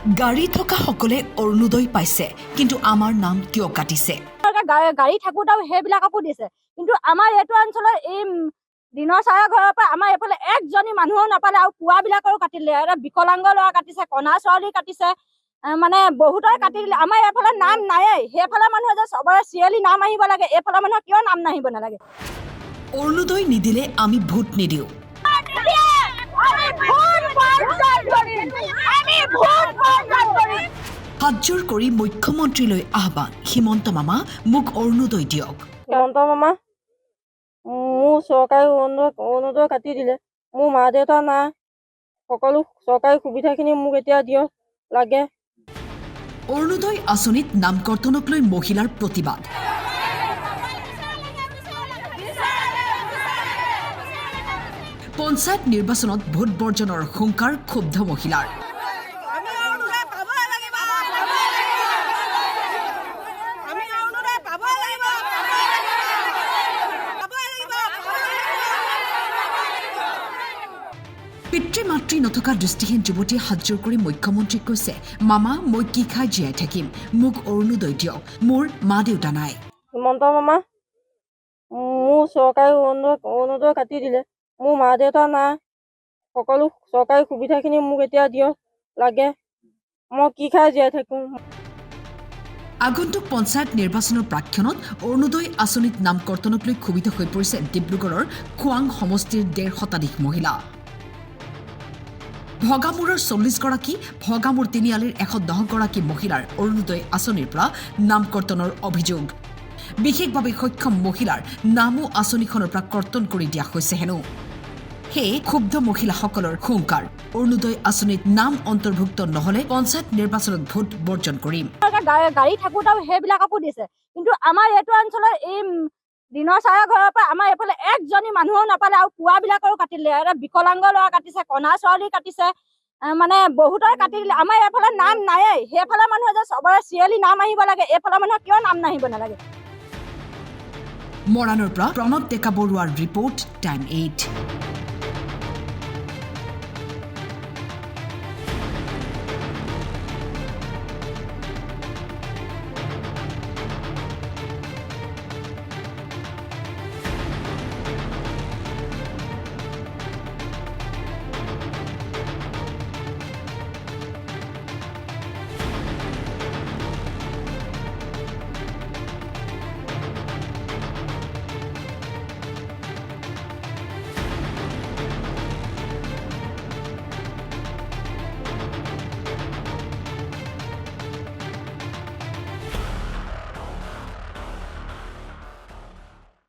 গাড়ী থকা সকলে অৰুণোদয় পাইছে, কিন্তু আমাৰ নাম কিয় কাটিছে? গাড়ী থাকোঁতেও সেইবিলাককো দিছে, কিন্তু আমাৰ এইটো অঞ্চলৰ এই দিনৰ চাৰা ঘৰৰ পৰা আমাৰ এইফালে একজনী মানুহো নাপালে, আৰু পুৱাবিলাকৰো কাটি দিলে। এটা বিকলাংগ ল'ৰা কাটিছে, কণা ছোৱালী কাটিছে, মানে বহুতৰে কাটি দিলে। আমাৰ এইফালে নাম নায়েই। সেইফালে মানুহে যে চবৰে চিৰিয়েলি নাম আহিব লাগে, এইফালে মানুহৰ কিয় নাম নাহিব নালাগে? অৰুণোদয় নিদিলে আমি ভোট নিদিওঁ। হাতযোৰ কৰি মুখ্যমন্ত্ৰীলৈ আহ্বান, হিমন্ত মামা মোক অৰুণোদয় দিয়ক। হিমন্ত মামা, মোৰ চৰকাৰী অৰুণোদয় কাটি দিলে। মোৰ মা দেউতা নাই, সকলো চৰকাৰী সুবিধাখিনি মোক এতিয়া দিয়ক লাগে। অৰুণোদয় আঁচনিত নাম কৰ্তনক লৈ মহিলাৰ প্ৰতিবাদ। পঞ্চায়ত নিৰ্বাচনত ভোট বৰ্জনৰ হুংকাৰ ক্ষুব্ধ মহিলাৰ। পিতৃ মাতৃ নথকা দৃষ্টিহীন যুৱতীয়ে হাতযোৰ কৰি মুখ্যমন্ত্ৰীক কৈছে, মামা মই কি খাই জীয়াই থাকিম, মোক অৰুণোদয় দিয়ক, মোৰ মা দেউতা নাই। হিমন্ত মামা, মোৰ চৰকাৰী অৰুণোদয় কাটি দিলে। মোৰ মা দেউতা নাই, সকলো চৰকাৰী সুবিধাখিনি মোক এতিয়া দিয়ক লাগে। মই কি খাই জীয়াই থাকিম? আগন্তুক পঞ্চায়ত নিৰ্বাচনৰ প্ৰাক্ষণত অৰুণোদয় আঁচনিত নাম কৰ্তনক লৈ ক্ষোভিত হৈ পৰিছে ডিব্ৰুগড়ৰ খোৱাং সমষ্টিৰ ১৫০ শতাধিক মহিলা। ভগামূৰৰ ৪০ গৰাকী, ভগামূৰ তিনিআলিৰ ১১০ গৰাকী মহিলাৰ অৰুণোদয় আঁচনিৰ পৰা নাম কৰ্তনৰ অভিযোগ। বিশেষভাৱে সক্ষম মহিলাৰ নামো আঁচনিখনৰ পৰা কৰ্তন কৰি দিয়া হৈছে হেনো। সেয়ে ক্ষুব্ধ মহিলাসকলৰ হুংকাৰ, অৰুণোদয় আঁচনিত নাম অন্তৰ্ভুক্ত নহলে পঞ্চায়ত নিৰ্বাচনত ভোট বৰ্জন কৰিম। গাড়ী থাকোঁতেও সেইবিলাককো দিছে, কিন্তু আমাৰ এইটো অঞ্চলৰ এই দিনৰ চাৰা ঘৰৰ পৰা আমাৰ এইফালে একজনী মানুহো নাপালে, আৰু পুৱাবিলাকৰো কাটি দিলে। এটা বিকলাংগ ল'ৰা কাটিছে, কণা ছোৱালী কাটিছে, মানে বহুতৰে কাটি দিলে। আমাৰ এইফালে নাম নায়েই। সেইফালে মানুহে যে চবৰে চিৰিয়েলি নাম আহিব লাগে, এইফালে মানুহৰ কিয় নাম নাহিব নালাগে? মৰাণৰ পৰা প্ৰণৱ ডেকা বৰুৱাৰ ৰিপৰ্ট, টাইম 8।